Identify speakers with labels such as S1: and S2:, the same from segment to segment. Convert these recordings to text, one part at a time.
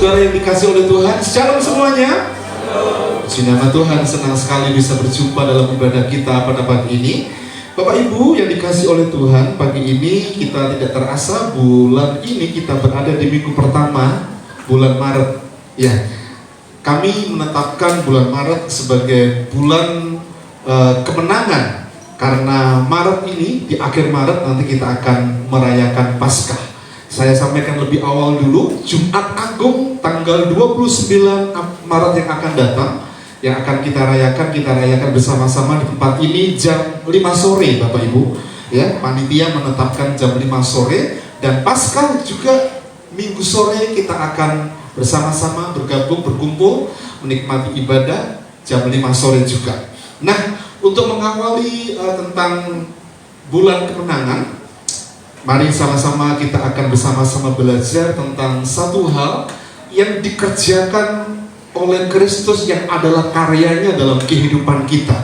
S1: saudara yang dikasih oleh Tuhan, shalom semuanya. Puji nama Tuhan, senang sekali bisa berjumpa dalam ibadah kita pada pagi ini. Bapak Ibu yang dikasih oleh Tuhan, pagi ini kita tidak terasa bulan ini kita berada di minggu pertama bulan Maret. Ya, kami menetapkan bulan Maret sebagai bulan kemenangan, karena Maret ini, di akhir Maret nanti kita akan merayakan Paskah. Saya sampaikan lebih awal dulu, Jumat Agung tanggal 29 Maret yang akan datang, yang akan kita rayakan bersama-sama di tempat ini jam 5 sore Bapak Ibu. Ya, panitia menetapkan jam 5 sore, dan Paskah juga Minggu sore kita akan bersama-sama berkumpul menikmati ibadah jam 5 sore juga. Nah, untuk mengawali tentang bulan kemenangan, mari sama-sama kita akan bersama-sama belajar tentang satu hal yang dikerjakan oleh Kristus yang adalah karyanya dalam kehidupan kita.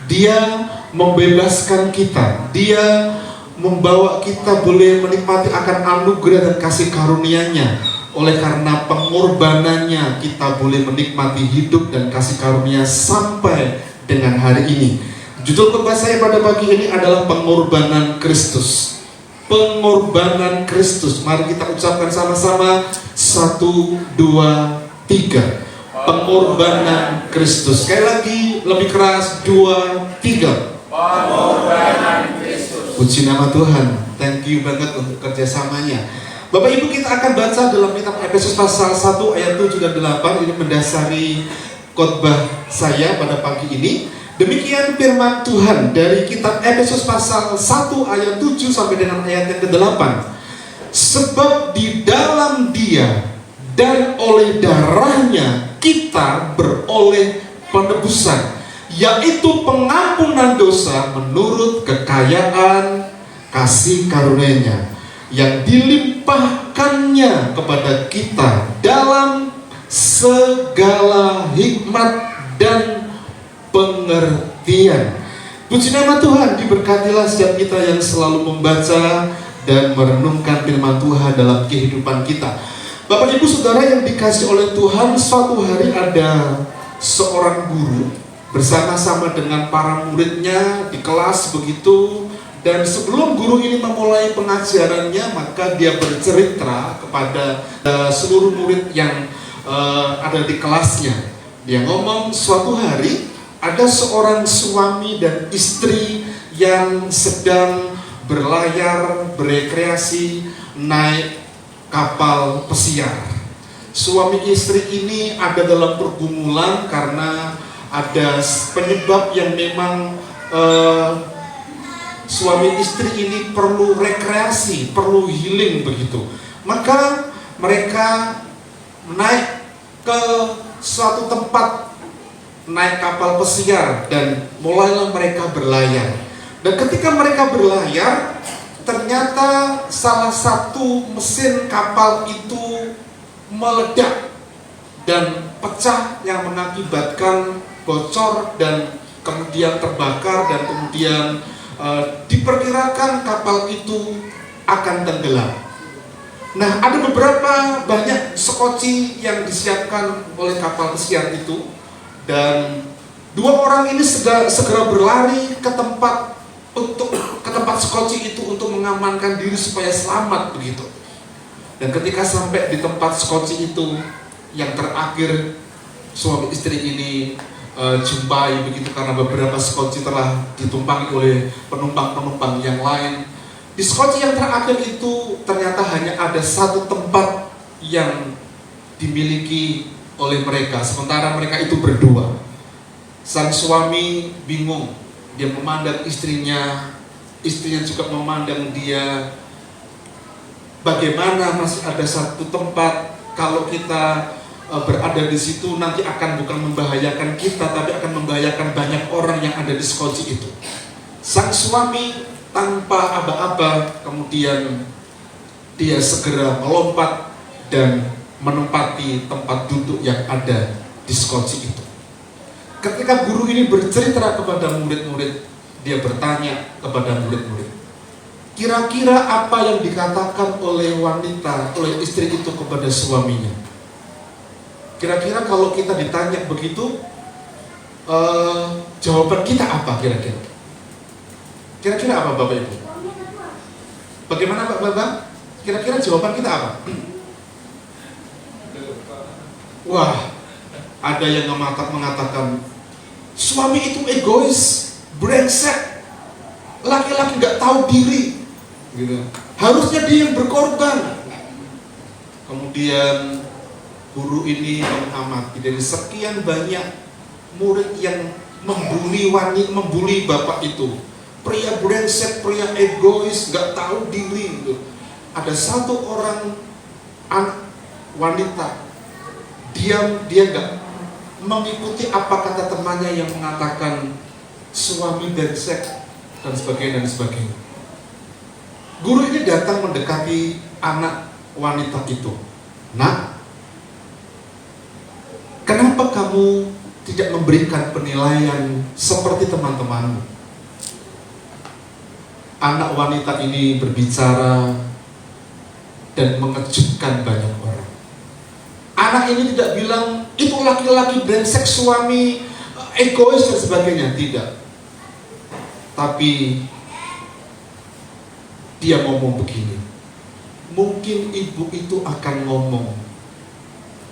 S1: Dia membebaskan kita, Dia membawa kita boleh menikmati akan anugerah dan kasih karunia-Nya. Oleh karena pengorbanannya kita boleh menikmati hidup dan kasih karunia sampai dengan hari ini. Judul khotbah saya pada pagi ini adalah pengorbanan Kristus. Pengorbanan Kristus. Mari kita ucapkan sama-sama 1, 2, 3. Pengorbanan Kristus. Sekali lagi lebih keras, 2, 3. Pengorbanan Kristus. Puji nama Tuhan. Thank you banget untuk kerjasamanya. Bapak Ibu, kita akan baca dalam kitab Efesus pasal 1 ayat 7 dan 8. Ini mendasari khotbah saya pada pagi ini. Demikian firman Tuhan dari kitab Efesus pasal 1 ayat 7 sampai dengan ayat yang ke-8. Sebab di dalam Dia dan oleh darahnya kita beroleh penebusan, yaitu pengampunan dosa menurut kekayaan kasih karunia-Nya yang dilimpahkannya kepada kita dalam segala hikmat dan pengertian. Puji nama Tuhan, diberkatilah setiap kita yang selalu membaca dan merenungkan firman Tuhan dalam kehidupan kita. Bapak Ibu Saudara yang dikasih oleh Tuhan, suatu hari ada seorang guru bersama-sama dengan para muridnya di kelas begitu, dan sebelum guru ini memulai pengajarannya, maka dia bercerita kepada seluruh murid yang ada di kelasnya. Dia ngomong, suatu hari ada seorang suami dan istri yang sedang berlayar, berekreasi, naik kapal pesiar. Suami istri ini ada dalam pergumulan karena ada penyebab yang memang suami istri ini perlu rekreasi, perlu healing begitu. Maka mereka naik ke suatu tempat, naik kapal pesiar, dan mulailah mereka berlayar. Dan ketika mereka berlayar, ternyata salah satu mesin kapal itu meledak dan pecah, yang mengakibatkan bocor dan kemudian terbakar, dan kemudian diperkirakan kapal itu akan tenggelam. Nah, ada beberapa banyak skoci yang disiapkan oleh kapal pesiar itu, dan dua orang ini segera berlari ke tempat skoci itu untuk mengamankan diri supaya selamat begitu. Dan ketika sampai di tempat skoci itu, yang terakhir suami istri ini jumpai begitu, karena beberapa skoci telah ditumpangi oleh penumpang-penumpang yang lain. Di skoci yang terakhir itu ternyata hanya ada satu tempat yang dimiliki oleh mereka, sementara mereka itu berdua. Sang suami bingung, dia memandang istrinya juga memandang dia. Bagaimana masih ada satu tempat? Kalau kita berada di situ nanti akan bukan membahayakan kita, tapi akan membahayakan banyak orang yang ada di skoci itu. Sang suami tanpa aba-aba kemudian dia segera melompat dan menempati tempat duduk yang ada di skoci itu. Ketika guru ini bercerita kepada murid-murid, dia bertanya kepada murid-murid, kira-kira apa yang dikatakan oleh wanita, oleh istri itu kepada suaminya? Kira-kira kalau kita ditanya begitu, jawaban kita apa kira-kira? Kira-kira apa Bapak Ibu? Bagaimana Pak Bambang? Kira-kira jawaban kita apa? Wah, ada yang mengatakan suami itu egois, brengsek, laki-laki nggak tahu diri, gitu. Harusnya dia yang berkorban. Kemudian guru ini mengamati dari sekian banyak murid yang membuli bapak itu, pria brengsek, pria egois, nggak tahu diri, gitu. Ada satu orang wanita diam, dia nggak mengikuti apa kata temannya yang mengatakan suami brengsek dan sebagainya dan sebagainya. Guru ini datang mendekati anak wanita itu. Nak, kenapa kamu tidak memberikan penilaian seperti teman-temanmu? Anak wanita ini berbicara dan mengejutkan banyak orang. Anak ini tidak bilang itu laki-laki brengsek, suami egois dan sebagainya, tidak. Tapi dia ngomong begini. Mungkin ibu itu akan ngomong,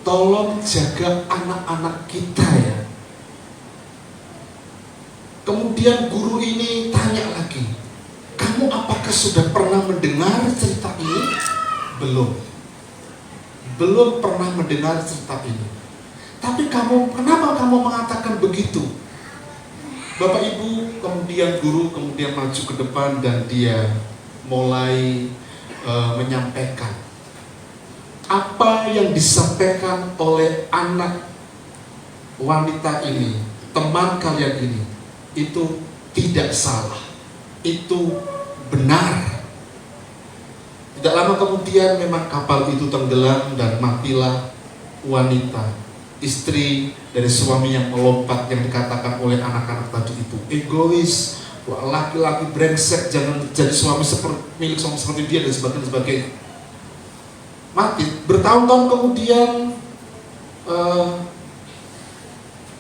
S1: tolong jaga anak-anak kita ya. Kemudian guru ini tanya lagi, kamu apakah sudah pernah mendengar cerita ini? Belum pernah mendengar cerita ini. Tapi kenapa kamu mengatakan begitu? Bapak Ibu, kemudian guru kemudian maju ke depan dan dia mulai menyampaikan apa yang disampaikan oleh anak wanita ini, teman kalian ini, itu tidak salah, itu benar. Tidak lama kemudian memang kapal itu tenggelam dan matilah wanita, istri dari suami yang melompat, yang dikatakan oleh anak-anak tadi itu egois, laki-laki brengsek, jangan jadi suami milik suami seperti dia dan sebagainya. Mati. Bertahun-tahun kemudian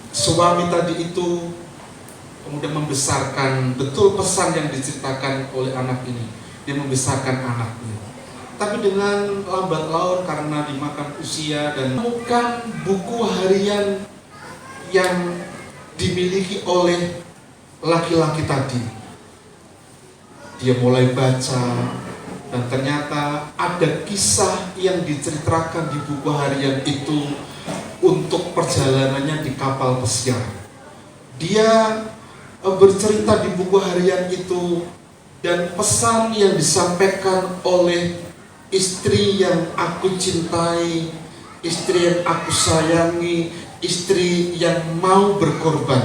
S1: suami tadi itu kemudian membesarkan, betul pesan yang diceritakan oleh anak ini, dia membesarkan anaknya. Tapi dengan lambat laun karena dimakan usia dan menemukan buku harian yang dimiliki oleh laki-laki tadi. Dia mulai baca dan ternyata ada kisah yang diceritakan di buku harian itu untuk perjalanannya di kapal pesiar. Dia bercerita di buku harian itu dan pesan yang disampaikan oleh istri yang aku cintai, istri yang aku sayangi, istri yang mau berkorban.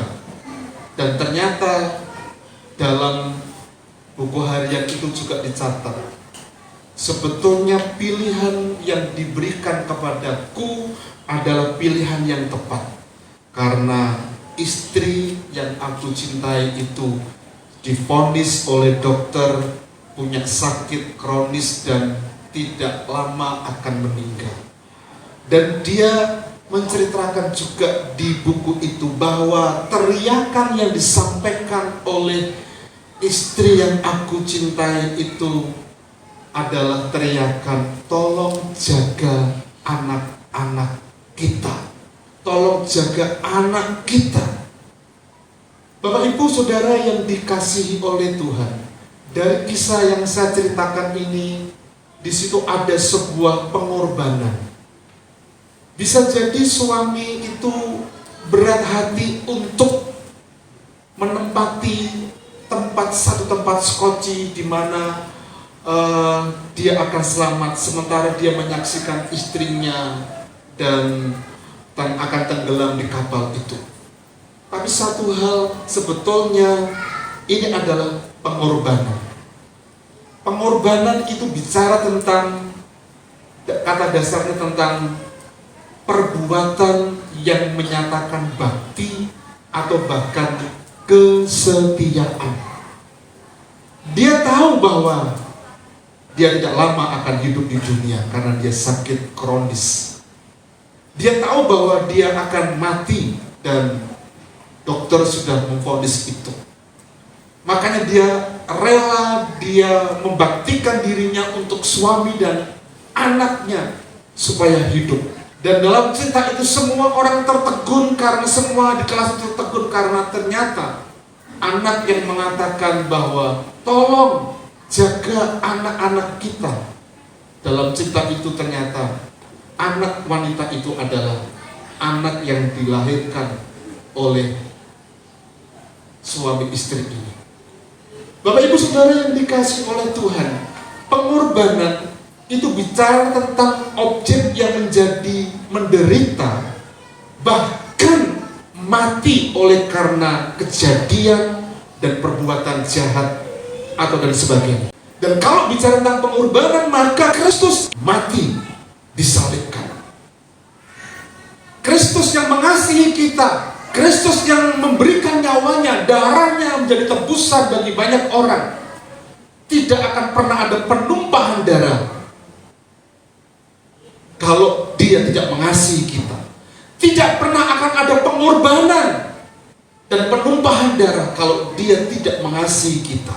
S1: Dan ternyata dalam buku harian itu juga dicatat, sebetulnya pilihan yang diberikan kepadaku adalah pilihan yang tepat. Karena istri yang aku cintai itu divonis oleh dokter punya sakit kronis dan tidak lama akan meninggal. Dan dia menceritakan juga di buku itu bahwa teriakan yang disampaikan oleh istri yang aku cintai itu adalah teriakan, tolong jaga anak-anak kita, tolong jaga anak kita. Bapak Ibu Saudara yang dikasihi oleh Tuhan, dari kisah yang saya ceritakan ini, di situ ada sebuah pengorbanan. Bisa jadi suami itu berat hati untuk menempati satu tempat skoci di mana dia akan selamat, sementara dia menyaksikan istrinya dan akan tenggelam di kapal itu. Tapi satu hal sebetulnya ini adalah pengorbanan. Pengorbanan itu bicara tentang, kata dasarnya tentang perbuatan yang menyatakan bakti atau bahkan kesetiaan. Dia tahu bahwa dia tidak lama akan hidup di dunia karena dia sakit kronis. Dia tahu bahwa dia akan mati dan dokter sudah memvonis itu. Makanya dia rela, dia membaktikan dirinya untuk suami dan anaknya supaya hidup. Dan dalam cerita itu semua orang tertegun, karena semua di kelas itu tertegun karena ternyata anak yang mengatakan bahwa tolong jaga anak-anak kita. Dalam cerita itu ternyata anak wanita itu adalah anak yang dilahirkan oleh suami istri ini. Bapak ibu saudara yang dikasihi oleh Tuhan, pengorbanan itu bicara tentang objek yang menjadi menderita, bahkan mati oleh karena kejadian dan perbuatan jahat atau dan sebagainya. Dan kalau bicara tentang pengorbanan, maka Kristus mati disalibkan. Kristus yang mengasihi kita, Kristus yang memberikan nyawanya, darahnya menjadi tebusan bagi banyak orang. Tidak akan pernah ada penumpahan darah kalau dia tidak mengasihi kita. Tidak pernah akan ada pengorbanan dan penumpahan darah kalau dia tidak mengasihi kita.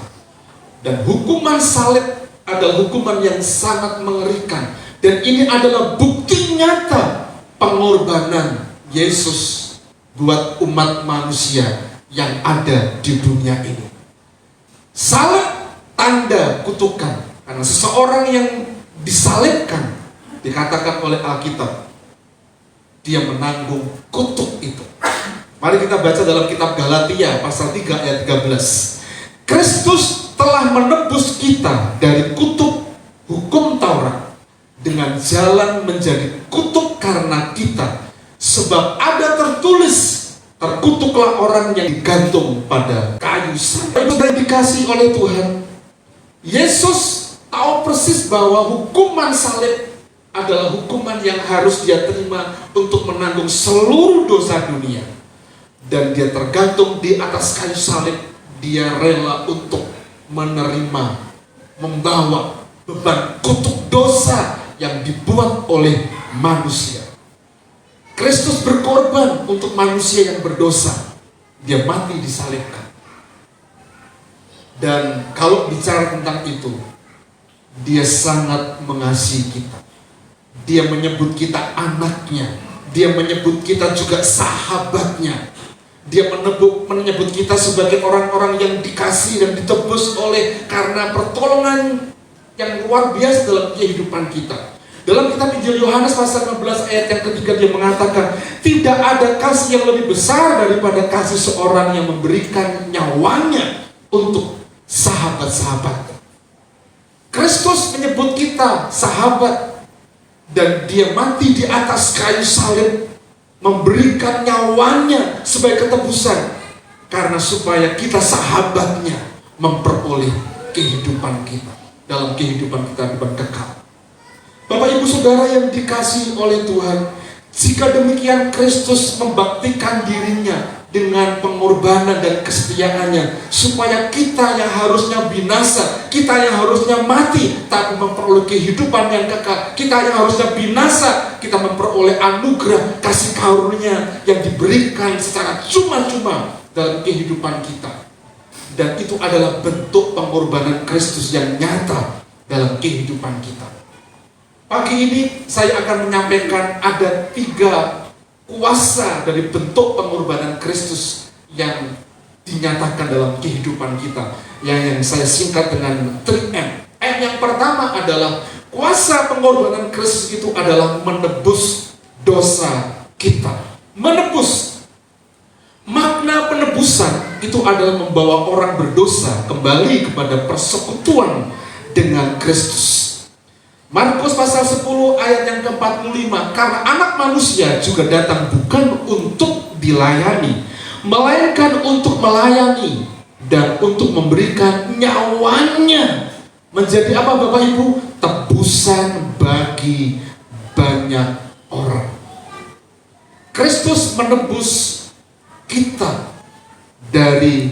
S1: Dan hukuman salib adalah hukuman yang sangat mengerikan. Dan ini adalah bukti nyata pengorbanan Yesus buat umat manusia yang ada di dunia ini. Salib tanda kutukan, karena seseorang yang disalibkan, dikatakan oleh Alkitab, dia menanggung kutuk itu. Mari kita baca dalam kitab Galatia pasal 3 ayat 13. Kristus telah menebus kita dari kutuk hukum Taurat dengan jalan menjadi kutuk karena kita, sebab ada tertulis, terkutuklah orang yang digantung pada kayu salib. Dan dikasih oleh Tuhan, Yesus tahu persis bahwa hukuman salib adalah hukuman yang harus dia terima untuk menanggung seluruh dosa dunia. Dan dia tergantung di atas kayu salib. Dia rela untuk menerima, membawa beban kutuk dosa yang dibuat oleh manusia. Kristus berkorban untuk manusia yang berdosa. Dia mati disalibkan. Dan kalau bicara tentang itu, dia sangat mengasihi kita. Dia menyebut kita anaknya. Dia menyebut kita juga sahabatnya. Dia menyebut kita sebagai orang-orang yang dikasihi dan ditebus oleh karena pertolongan yang luar biasa dalam kehidupan kita. Dalam kitab Injil Yohanes pasal 15 ayat yang ketiga, dia mengatakan, tidak ada kasih yang lebih besar daripada kasih seorang yang memberikan nyawanya untuk sahabat-sahabatnya. Kristus menyebut kita sahabat, dan dia mati di atas kayu salib, memberikan nyawanya sebagai ketebusan, karena supaya kita sahabatnya memperoleh kehidupan kita, dalam kehidupan kita kekal. Bapak ibu saudara yang dikasihi oleh Tuhan, jika demikian Kristus membaktikan dirinya dengan pengorbanan dan kesetiaannya, supaya kita yang harusnya binasa, kita yang harusnya mati, tapi memperoleh kehidupan yang kekal. Kita yang harusnya binasa, kita memperoleh anugerah kasih karunia yang diberikan secara cuma-cuma dalam kehidupan kita. Dan itu adalah bentuk pengorbanan Kristus yang nyata dalam kehidupan kita. Pagi ini saya akan menyampaikan ada 3 kuasa dari bentuk pengorbanan Kristus yang dinyatakan dalam kehidupan kita, yang saya singkat dengan 3M. M yang pertama adalah kuasa pengorbanan Kristus itu adalah menebus dosa kita. Menebus. Makna penebusan itu adalah membawa orang berdosa kembali kepada persekutuan dengan Kristus. Markus pasal 10 ayat yang ke-45, karena anak manusia juga datang bukan untuk dilayani, melainkan untuk melayani dan untuk memberikan nyawanya menjadi apa Bapak Ibu? Tebusan bagi banyak orang. Kristus menebus kita dari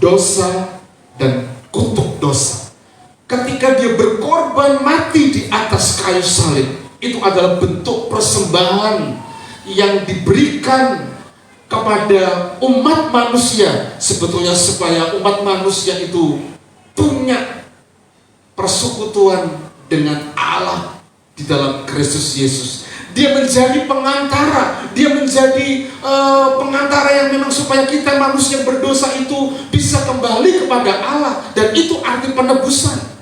S1: dosa dan kutuk dosa. Ketika dia berkorban mati di atas kayu salib, Itu adalah bentuk persembahan yang diberikan kepada umat manusia, sebetulnya supaya umat manusia itu punya persekutuan dengan Allah di dalam Kristus Yesus. Dia menjadi pengantara, dia menjadi pengantara yang memang supaya kita manusia berdosa itu bisa kembali kepada Allah. Dan itu arti penebusan.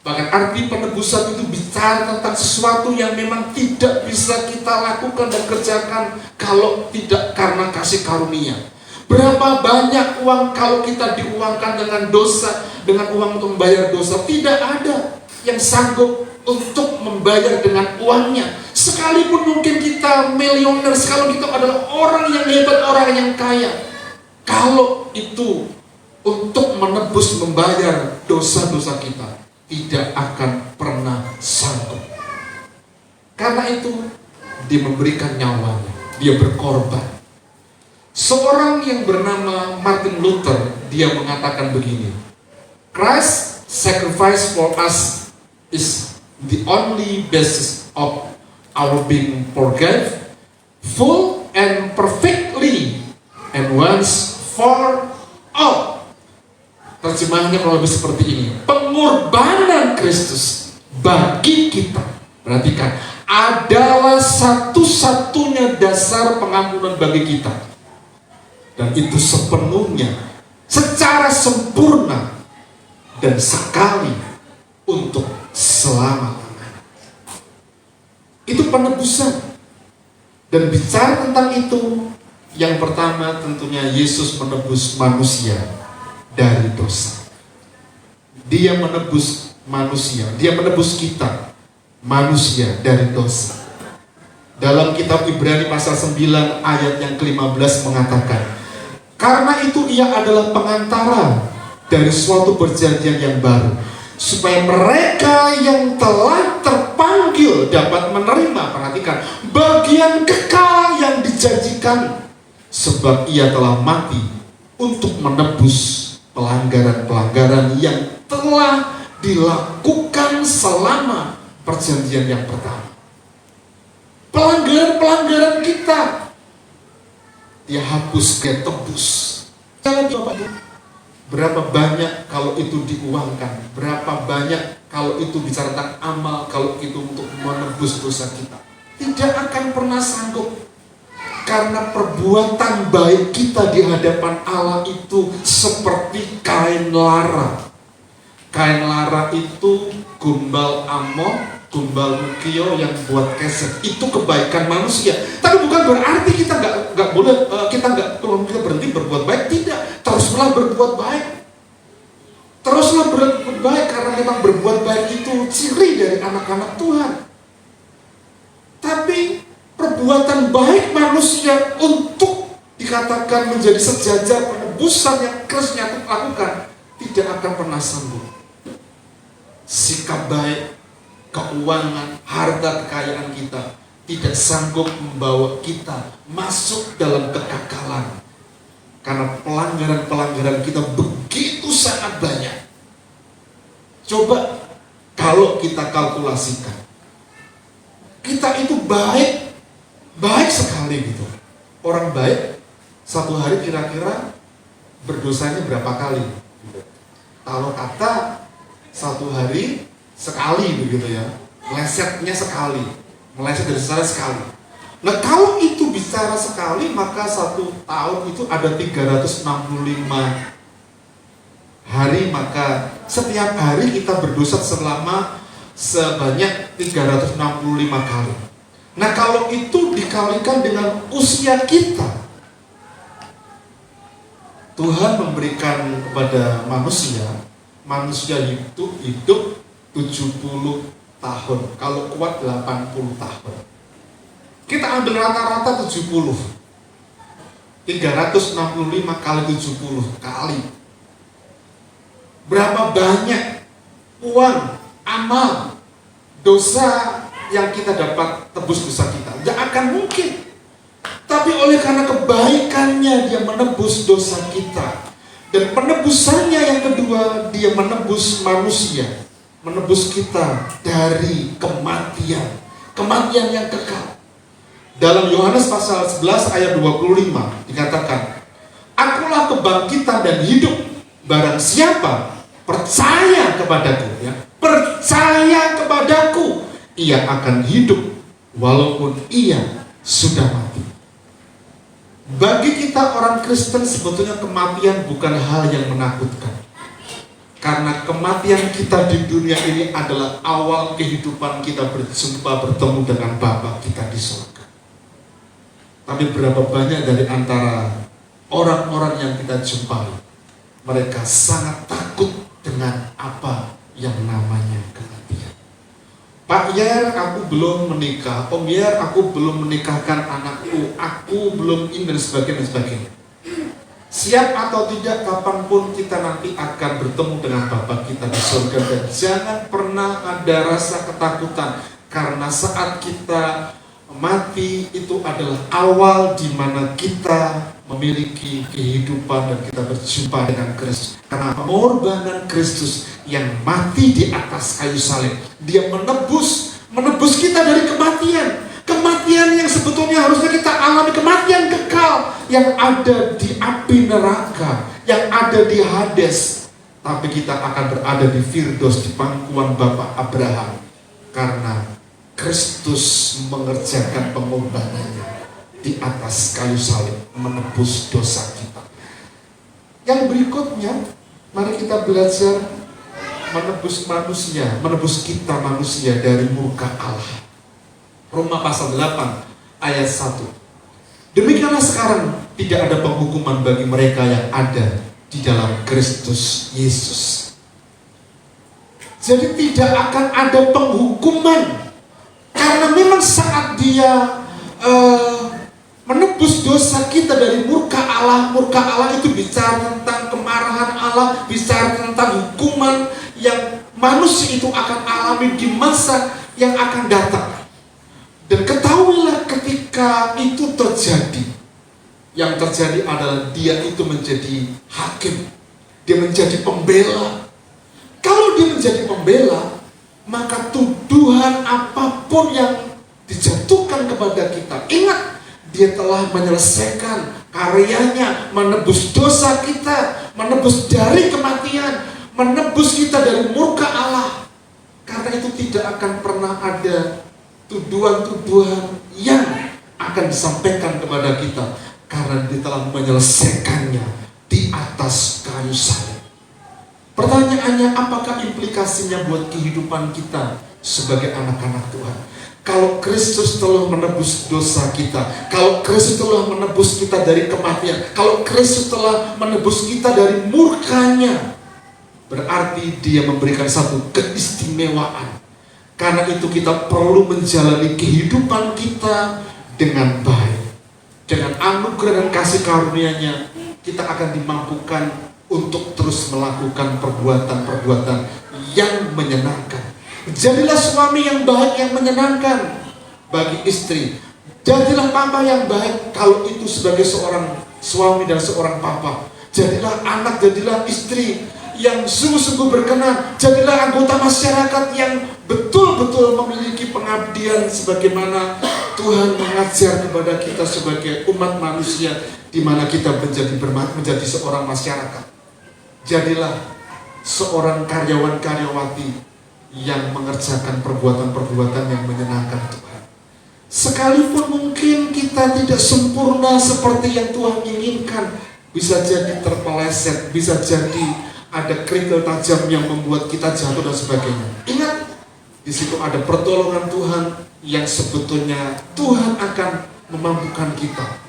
S1: Bahkan arti penebusan itu bicara tentang sesuatu yang memang tidak bisa kita lakukan dan kerjakan kalau tidak karena kasih karunia. Berapa banyak uang kalau kita diuangkan dengan dosa, dengan uang untuk membayar dosa, tidak ada yang sanggup untuk membayar dengan uangnya. Sekalipun mungkin kita milioner, sekalipun kita adalah orang yang hebat, orang yang kaya, kalau itu untuk menebus, membayar dosa-dosa kita, tidak akan pernah sanggup. Karena itu dia memberikan nyawanya, dia berkorban. Seorang yang bernama Martin Luther, dia mengatakan begini, Christ sacrifice for us is the only basis of our being forgiven, full and perfectly, and once for all. Terjemahannya kurang lebih seperti ini. Pengorbanan Kristus bagi kita, perhatikan, adalah satu-satunya dasar pengampunan bagi kita. Dan itu sepenuhnya, secara sempurna, dan sekali untuk selama-lamanya. Itu penebusan. Dan bicara tentang itu, yang pertama tentunya Yesus menebus manusia dari dosa. Dia menebus manusia, dia menebus kita, manusia, dari dosa. Dalam kitab Ibrani pasal 9 ayat yang ke-15 mengatakan, karena itu ia adalah pengantara dari suatu perjanjian yang baru, supaya mereka yang telah terpanggil dapat menerima, perhatikan, bagian kekal yang dijanjikan, sebab ia telah mati untuk menebus pelanggaran-pelanggaran yang telah dilakukan selama perjanjian yang pertama. Pelanggaran-pelanggaran kita dia hapus, dia tebus. Berapa banyak kalau itu diuangkan, berapa banyak kalau itu bicara tentang amal, kalau itu untuk menebus dosa kita, tidak akan pernah sanggup. Karena perbuatan baik kita di hadapan Allah itu seperti kain lara. Kain lara itu gumbal amon, gumbal mukio yang buat keset. Itu kebaikan manusia. Tapi bukan berarti kita nggak boleh, kita berhenti berbuat baik. Tidak, teruslah berbuat baik. Teruslah berbuat baik, karena memang berbuat baik itu ciri dari anak-anak Tuhan. Tapi perbuatan baik manusia untuk dikatakan menjadi sejajar penebusan yang Kristus lakukan tidak akan pernah sanggup. Sikap baik, keuangan, harta kekayaan kita tidak sanggup membawa kita masuk dalam kekekalan. Karena pelanggaran-pelanggaran kita begitu sangat banyak. Coba kalau kita kalkulasikan, kita itu baik sekali gitu. Orang baik satu hari kira-kira berdosanya berapa kali? Kalau kata satu hari sekali begitu ya, melesetnya sekali, meleset dari sana sekali. Nah kalau itu bicara sekali, maka satu tahun itu ada 365 hari, maka setiap hari kita berdosa selama sebanyak 365 kali. Nah kalau itu dikalikan dengan usia kita, Tuhan memberikan kepada manusia hidup 70 tahun, kalau kuat 80 tahun. Kita ambil rata-rata 70, 365 kali 70 kali. Berapa banyak uang, amal, dosa yang kita dapat tebus dosa kita? Tidak akan mungkin. Tapi oleh karena kebaikannya dia menebus dosa kita. Dan penebusannya yang kedua, dia menebus manusia, menebus kita dari kematian. kematian yang kekal. Dalam Yohanes pasal 11 ayat 25 dikatakan, Akulah kebangkitan dan hidup. Barang siapa percaya kepadaku, ya, percaya kepadaku, ia akan hidup walaupun ia sudah mati. Bagi kita orang Kristen sebetulnya kematian bukan hal yang menakutkan. Karena kematian kita di dunia ini adalah awal kehidupan kita bertemu dengan Bapa kita di surga. Tapi berapa banyak dari antara orang-orang yang kita jumpai, mereka sangat takut dengan apa yang namanya kematian. Pak Yer, aku belum menikah. Om Yer, aku belum menikahkan anakku. Aku belum ini dan sebagainya. Siap atau tidak, kapanpun kita nanti akan bertemu dengan Bapa kita di surga. Dan jangan pernah ada rasa ketakutan, karena saat kita mati itu adalah awal di mana kita memiliki kehidupan dan kita berjumpa dengan Kristus. Karena pengorbanan Kristus yang mati di atas kayu salib, Dia menebus kita dari kematian. Kematian yang sebetulnya harusnya kita alami, kematian kekal yang ada di api neraka, yang ada di Hades. Tapi kita akan berada di Firdaus, di pangkuan Bapa Abraham, karena Kristus mengerjakan pengorbanannya di atas kayu salib, menebus dosa kita. Yang berikutnya, mari kita belajar menebus manusia, menebus kita manusia dari murka Allah. Roma pasal 8 ayat 1. Demikianlah sekarang tidak ada penghukuman bagi mereka yang ada di dalam Kristus Yesus. Jadi tidak akan ada penghukuman, karena memang saat Dia menebus dosa kita dari murka Allah itu bicara tentang kemarahan Allah, bicara tentang hukuman yang manusia itu akan alami di masa yang akan datang. Dan ketahuilah ketika itu terjadi, yang terjadi adalah Dia itu menjadi hakim, Dia menjadi pembela. Kalau Dia menjadi pembela, maka tuduhan apapun yang dijatuhkan kepada kita, ingat, Dia telah menyelesaikan karyanya, menebus dosa kita, menebus dari kematian, menebus kita dari murka Allah. Karena itu tidak akan pernah ada tuduhan-tuduhan yang akan disampaikan kepada kita, karena Dia telah menyelesaikannya di atas kayu salib. Pertanyaannya, apakah implikasinya buat kehidupan kita sebagai anak-anak Tuhan? Kalau Kristus telah menebus dosa kita, kalau Kristus telah menebus kita dari kematian, kalau Kristus telah menebus kita dari murkanya, berarti Dia memberikan satu keistimewaan. Karena itu kita perlu menjalani kehidupan kita dengan baik. Dengan anugerah dan kasih karunia-Nya, kita akan dimampukan untuk terus melakukan perbuatan-perbuatan yang menyenangkan. Jadilah suami yang baik, yang menyenangkan bagi istri. Jadilah papa yang baik kalau itu sebagai seorang suami dan seorang papa. Jadilah anak, jadilah istri yang sungguh-sungguh berkenan. Jadilah anggota masyarakat yang betul-betul memiliki pengabdian sebagaimana Tuhan mengajar kepada kita sebagai umat manusia, di mana kita menjadi seorang masyarakat. Jadilah seorang karyawan-karyawati yang mengerjakan perbuatan-perbuatan yang menyenangkan Tuhan. Sekalipun mungkin kita tidak sempurna seperti yang Tuhan inginkan, bisa jadi terpeleset, bisa jadi ada kerikil tajam yang membuat kita jatuh dan sebagainya. Ingat, di situ ada pertolongan Tuhan yang sebetulnya Tuhan akan memampukan kita.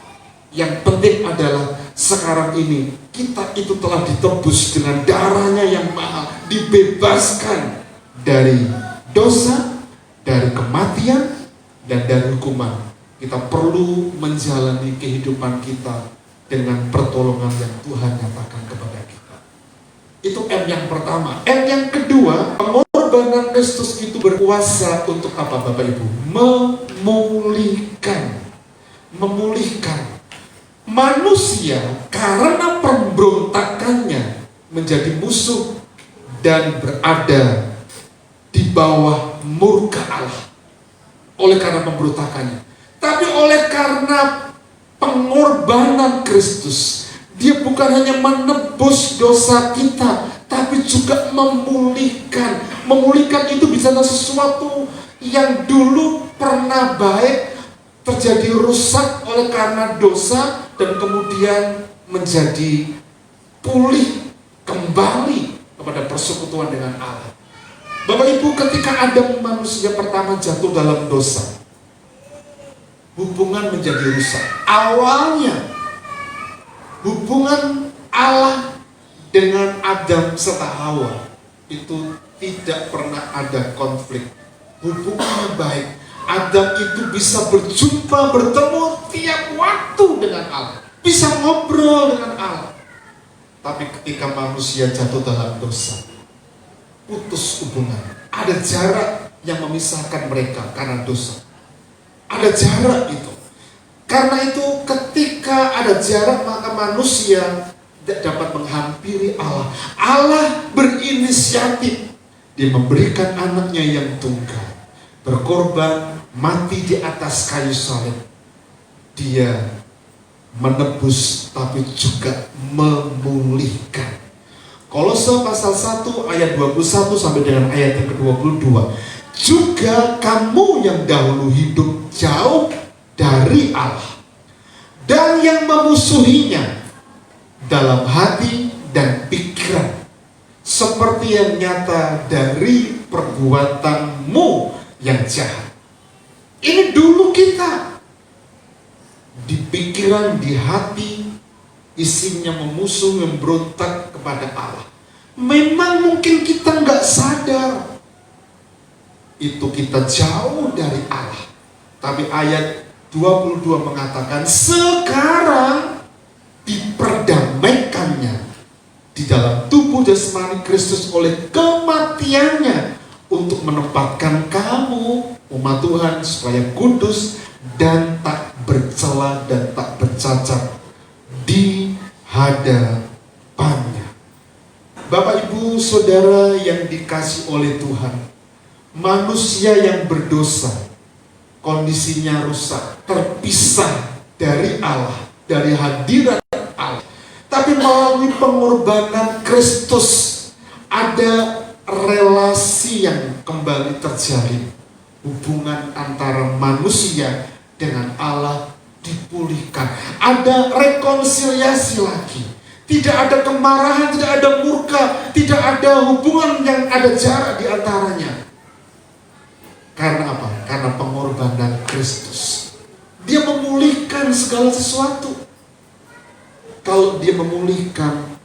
S1: Yang penting adalah sekarang ini kita itu telah ditebus dengan darahnya yang mahal, dibebaskan dari dosa, dari kematian, dan dari hukuman. Kita perlu menjalani kehidupan kita dengan pertolongan yang Tuhan nyatakan kepada kita. Itu M yang pertama. M yang kedua, pengorbanan Kristus itu berkuasa untuk apa, Bapak Ibu? Memulihkan manusia karena pemberontakannya menjadi musuh dan berada di bawah murka Allah. oleh karena pemberontakannya, tapi oleh karena pengorbanan Kristus. Dia bukan hanya menebus dosa kita, tapi juga memulihkan. Memulihkan itu bisa sesuatu yang dulu pernah baik, terjadi rusak oleh karena dosa, dan kemudian menjadi pulih kembali kepada persekutuan dengan Allah. Bapak Ibu, ketika Adam manusia pertama jatuh dalam dosa, hubungan menjadi rusak. Awalnya hubungan Allah dengan Adam serta Hawa itu tidak pernah ada konflik. Hubungannya baik. Adam itu bisa berjumpa, bertemu tiap waktu dengan Allah, bisa ngobrol dengan Allah. Tapi ketika manusia jatuh dalam dosa, putus hubungan. Ada jarak yang memisahkan mereka karena dosa. Ada jarak itu. Karena itu ketika ada jarak, maka manusia tidak dapat menghampiri Allah. Allah berinisiatif. Dia memberikan anaknya yang tunggal, berkorban, mati di atas kayu salib. Dia menebus tapi juga memulihkan. Kolose pasal 1 ayat 21 sampai dengan ayat yang ke-22. Juga kamu yang dahulu hidup jauh dari Allah dan yang memusuhinya dalam hati dan pikiran, seperti yang nyata dari perbuatanmu yang jahat. Ini dulu kita di pikiran, di hati, isinya memusuh, memberontak kepada Allah. Memang mungkin kita nggak sadar itu kita jauh dari Allah. Tapi ayat 22 mengatakan sekarang diperdamaikannya di dalam tubuh jasmani Kristus oleh kematiannya untuk menempatkan kamu umat Tuhan supaya kudus dan tak bercela dan tak bercacat di hadapannya. Bapak, Ibu, Saudara yang dikasih oleh Tuhan, manusia yang berdosa, kondisinya rusak, terpisah dari Allah, dari hadirat Allah. Tapi melalui pengorbanan Kristus ada relasi yang kembali terjalin. Hubungan antara manusia dengan Allah dipulihkan. Ada rekonsiliasi lagi. Tidak ada kemarahan, tidak ada murka, tidak ada hubungan yang ada jarak di antaranya. Karena apa? Karena pengorbanan Kristus. Dia memulihkan segala sesuatu. Kalau dia memulihkan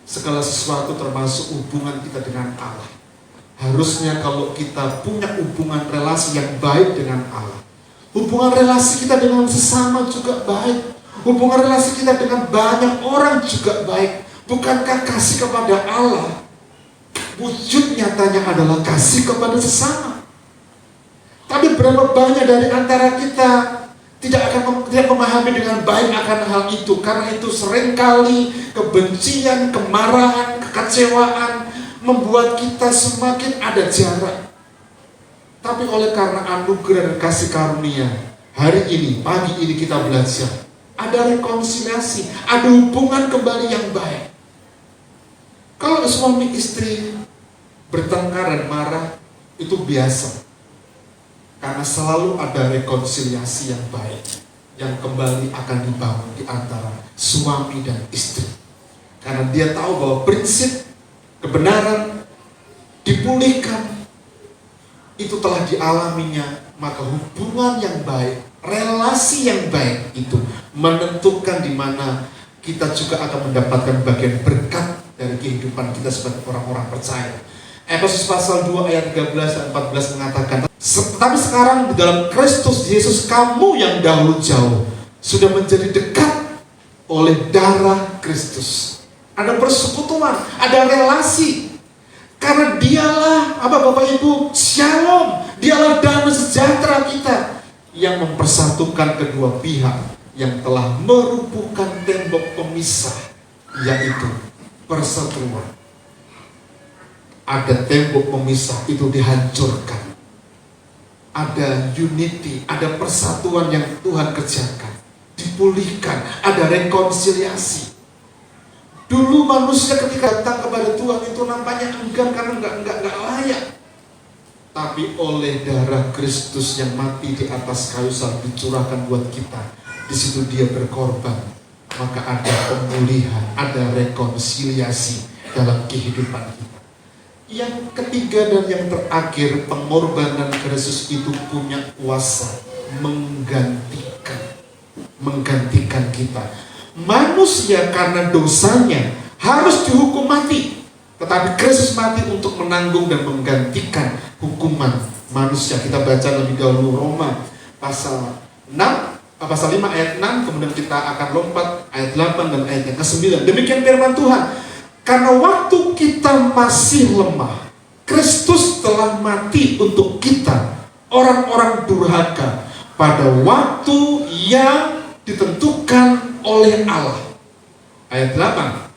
S1: segala sesuatu termasuk hubungan kita dengan Allah, harusnya kalau kita punya hubungan relasi yang baik dengan Allah, hubungan relasi kita dengan sesama juga baik, hubungan relasi kita dengan banyak orang juga baik. Bukankah kasih kepada Allah wujud nyatanya adalah kasih kepada sesama? Tapi berapa banyak dari antara kita tidak memahami dengan baik akan hal itu. Karena itu seringkali kebencian, kemarahan, kekecewaan membuat kita semakin ada jarak. Tapi oleh karena anugerah dan kasih karunia, hari ini, pagi ini kita belajar ada rekonsiliasi, ada hubungan kembali yang baik. Kalau suami istri bertengkar dan marah, itu biasa. Karena selalu ada rekonsiliasi yang baik yang kembali akan dibangun di antara suami dan istri. Karena dia tahu bahwa prinsip kebenaran dipulihkan itu telah dialaminya, maka hubungan yang baik, relasi yang baik itu menentukan di mana kita juga akan mendapatkan bagian berkat dari kehidupan kita sebagai orang-orang percaya. Efesus pasal 2 ayat 13 dan 14 mengatakan, tapi sekarang di dalam Kristus Yesus kamu yang dahulu jauh sudah menjadi dekat oleh darah Kristus. Ada persekutuan, ada relasi. Karena dialah, Bapak Ibu, Shalom, dialah damai sejahtera kita yang mempersatukan kedua pihak, yang telah merubuhkan tembok pemisah, yaitu perseteruan. Ada tembok pemisah itu dihancurkan. ada unity, ada persatuan yang Tuhan kerjakan, dipulihkan, ada rekonsiliasi. Dulu manusia ketika datang kepada Tuhan itu nampaknya enggan karena enggak layak. Tapi oleh darah Kristus yang mati di atas kayu salib dicurahkan buat kita, di situ dia berkorban, maka ada pemulihan, ada rekonsiliasi dalam kehidupan kita. Yang ketiga dan yang terakhir, pengorbanan Kristus itu punya kuasa menggantikan kita. Manusia karena dosanya harus dihukum mati, tetapi Kristus mati untuk menanggung dan menggantikan hukuman manusia. Kita baca lebih dahulu Roma pasal 5 ayat 6, kemudian kita akan lompat ayat 8 dan ayat yang ke-9. Demikian firman Tuhan. Karena waktu kita masih lemah, Kristus telah mati untuk kita, orang-orang durhaka, pada waktu yang ditentukan oleh Allah. Ayat 8.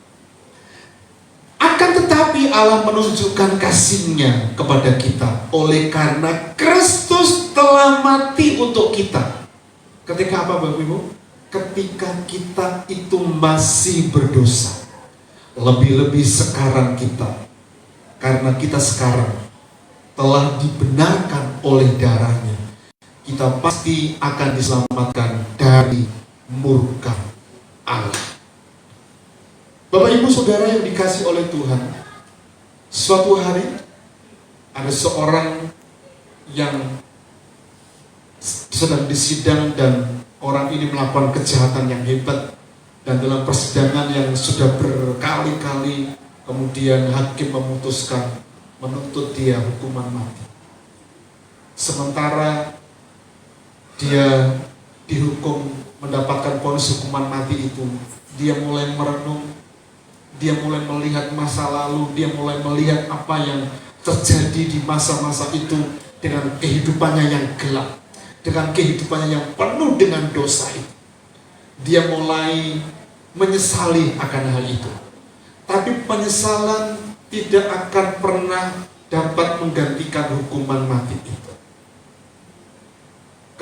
S1: Akan tetapi Allah menunjukkan kasih-Nya kepada kita oleh karena Kristus telah mati untuk kita. Ketika apa, Bapak Ibu? Ketika kita itu masih berdosa. Lebih-lebih sekarang kita, karena kita sekarang telah dibenarkan oleh darah-Nya, kita pasti akan diselamatkan dari murka Allah. Bapak Ibu Saudara yang dikasih oleh Tuhan, suatu hari ada seorang yang sedang disidang dan orang ini melakukan kejahatan yang hebat. Dan dalam persidangan yang sudah berkali-kali, kemudian hakim memutuskan menuntut dia hukuman mati. Sementara dia dihukum mendapatkan vonis hukuman mati itu, dia mulai merenung, dia mulai melihat masa lalu, dia mulai melihat apa yang terjadi di masa-masa itu dengan kehidupannya yang gelap, dengan kehidupannya yang penuh dengan dosa itu. Dia mulai menyesali akan hal itu. Tapi penyesalan tidak akan pernah dapat menggantikan hukuman mati itu.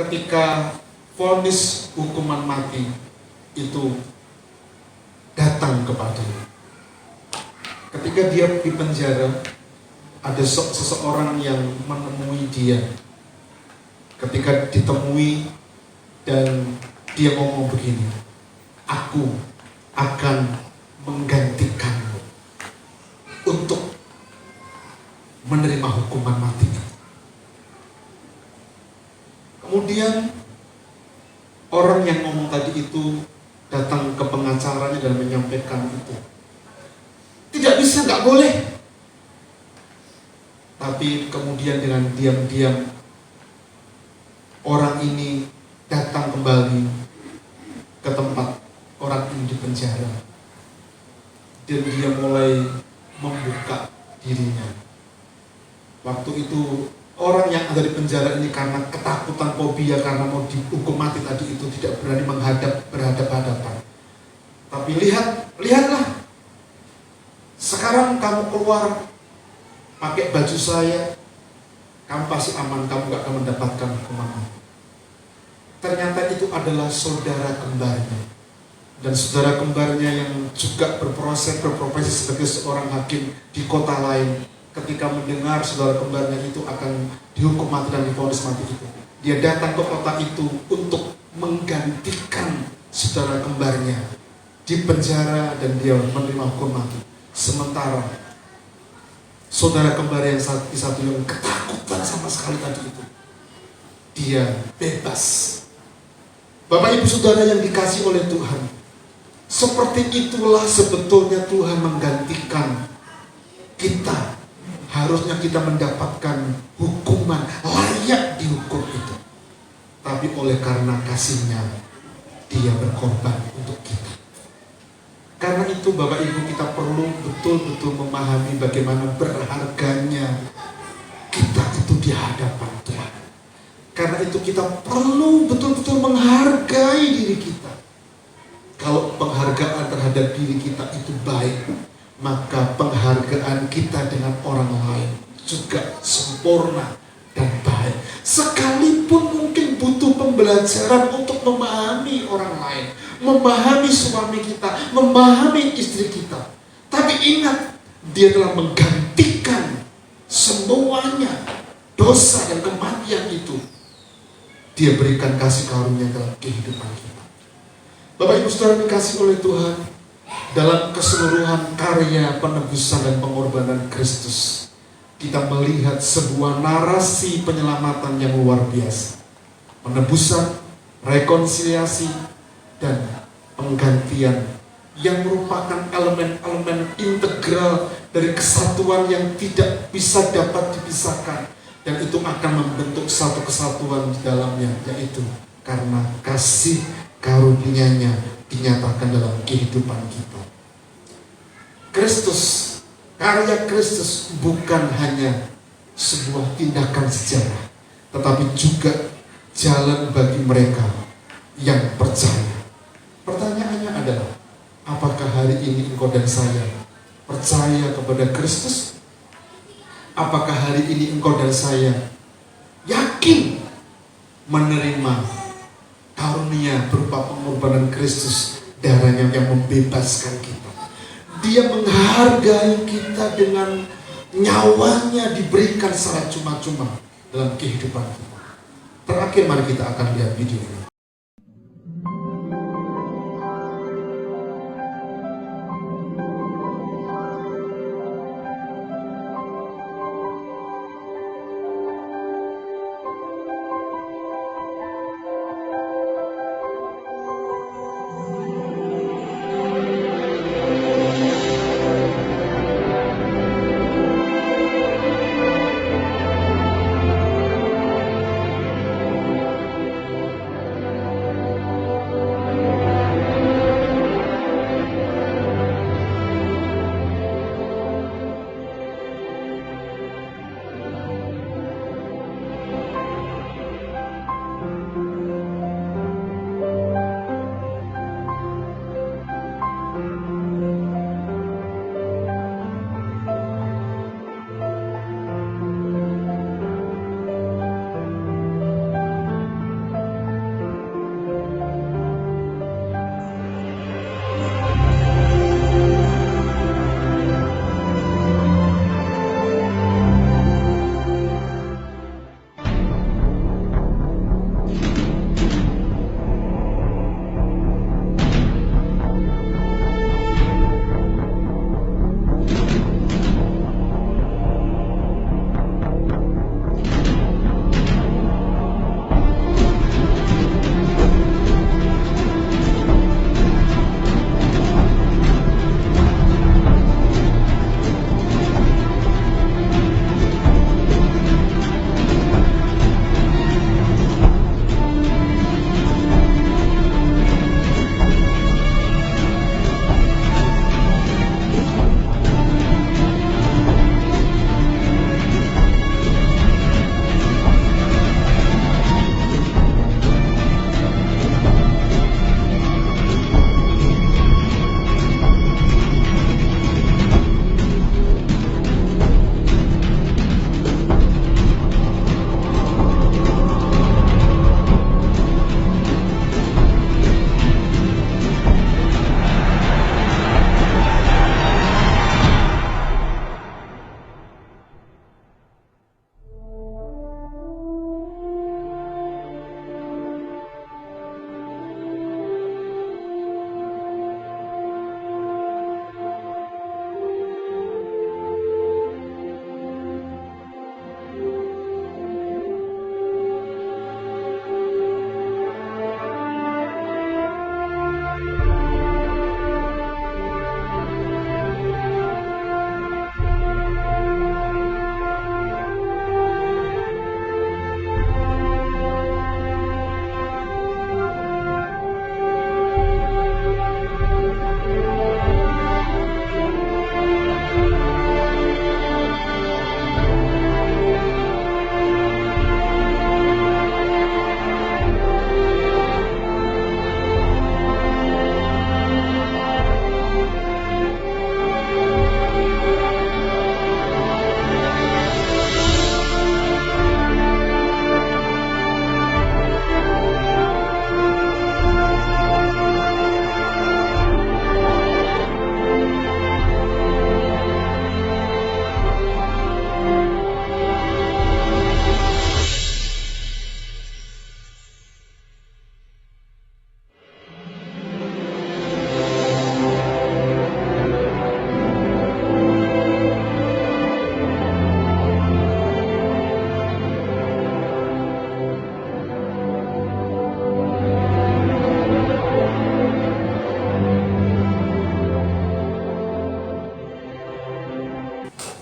S1: Ketika vonis hukuman mati itu datang kepadanya, ketika dia di penjara, ada seseorang yang menemui dia. Ketika ditemui dan dia ngomong begini, aku akan menggantikanmu untuk menerima hukuman mati. Kemudian orang yang ngomong tadi itu datang ke pengacaranya dan menyampaikan itu. Tidak bisa, nggak boleh. Tapi kemudian dengan diam-diam orang ini datang kembali ke tempat orang ini di penjara, dan dia mulai membuka dirinya. Waktu itu orang yang ada di penjara ini karena ketakutan, fobia karena mau dihukum mati tadi itu tidak berani berhadapan-hadapan. Tapi lihatlah, sekarang kamu keluar pakai baju saya, kamu pasti aman, kamu gak akan mendapatkan hukuman mati. Ternyata itu adalah saudara kembarnya. Dan saudara kembarnya yang juga berprofesi sebagai seorang hakim di kota lain, ketika mendengar saudara kembarnya itu akan dihukum mati dan divonis mati itu, dia datang ke kota itu untuk menggantikan saudara kembarnya di penjara dan dia menerima hukum mati. Sementara saudara kembar yang satu yang ketakutan sama sekali tadi itu, dia bebas. Bapak Ibu Saudara yang dikasih oleh Tuhan, seperti itulah sebetulnya Tuhan menggantikan kita. Harusnya kita mendapatkan hukuman, layak dihukum itu. Tapi oleh karena kasih-Nya, Dia berkorban untuk kita. Karena itu Bapak Ibu, kita perlu betul-betul memahami bagaimana berharganya kita itu di hadapan Tuhan. Karena itu kita perlu betul-betul menghargai diri kita. Kalau penghargaan terhadap diri kita itu baik, maka penghargaan kita dengan orang lain juga sempurna dan baik. Sekalipun mungkin butuh pembelajaran untuk memahami orang lain, memahami suami kita, memahami istri kita. Tapi ingat, dia telah menggantikan semuanya, dosa dan kematian itu. Dia berikan kasih karunia dalam kehidupan kita. Bapak Ibu Saudara dikasih oleh Tuhan, dalam keseluruhan karya penebusan dan pengorbanan Kristus, kita melihat sebuah narasi penyelamatan yang luar biasa. Penebusan, rekonsiliasi, dan penggantian yang merupakan elemen-elemen integral dari kesatuan yang tidak bisa dapat dipisahkan. Dan itu akan membentuk satu kesatuan di dalamnya, yaitu karena kasih karunia-Nya dinyatakan dalam kehidupan kita. Kristus, karya Kristus bukan hanya sebuah tindakan sejarah, tetapi juga jalan bagi mereka yang percaya. Pertanyaannya adalah, apakah hari ini engkau dan saya percaya kepada Kristus? Apakah hari ini engkau dan saya yakin menerima karunia berupa pengorbanan Kristus, darahnya yang membebaskan kita? Dia menghargai kita dengan nyawanya diberikan secara cuma-cuma dalam kehidupan kita. Terakhir, mari kita akan lihat video ini.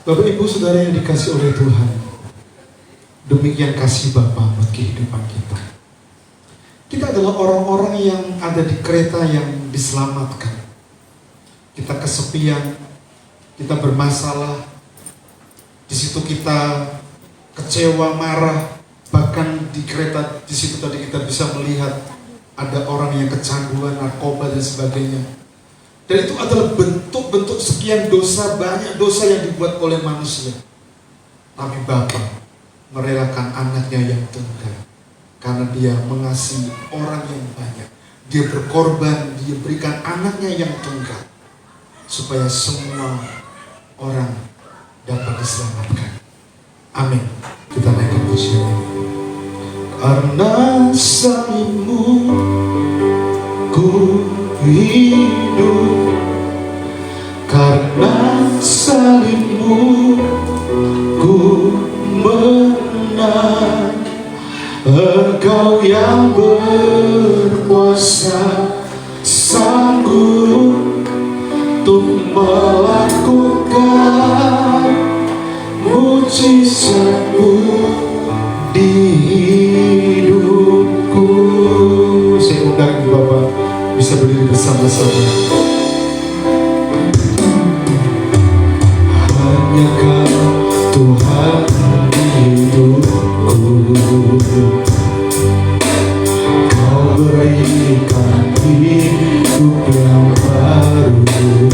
S1: Bapak Ibu Saudara yang dikasih oleh Tuhan, demikian kasih Bapa buat kehidupan kita. Kita adalah orang-orang yang ada di kereta yang diselamatkan. Kita kesepian, kita bermasalah, di situ kita kecewa, marah, bahkan di kereta di situ tadi kita bisa melihat ada orang yang kecanduan narkoba dan sebagainya. Dan itu adalah bentuk-bentuk sekian dosa, banyak dosa yang dibuat oleh manusia. Tapi Bapa merelakan anaknya yang tunggal karena dia mengasihi orang yang banyak. Dia berkorban, dia berikan anaknya yang tunggal supaya semua orang dapat diselamatkan. Amin. Kita naikkan pujian ini. Karena salibmu ku hidup, karena salibmu ku menang. Engkau yang berkuasa sanggup untuk melakukan mujizat-Mu di hidupku. Saya undang Bapak bisa berdiri bersama-sama. Hanya Kau Tuhan di hidupku, Kau berikan hidup yang baru.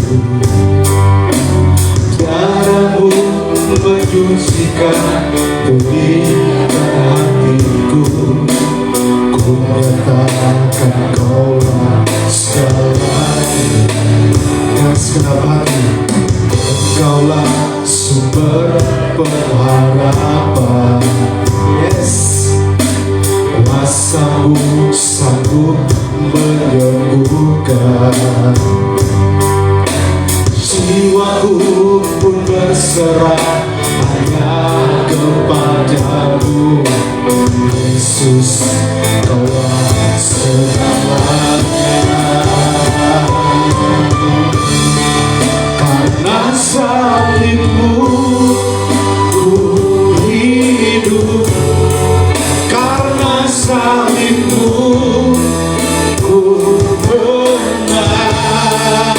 S1: Darah-Mu menyucikan pemberian hatiku. Ku nyatakan Kaulah segalanya. Dengan segenap hati, Engkaulah sumber pengharapan. Yes, kuasa-Mu sanggup menyembuhkan. Jiwaku pun berserah hanya kepada-Mu, Yesus, Kaulah segalanya. Karena salib-Mu ku hidup, karena salib-Mu ku menang.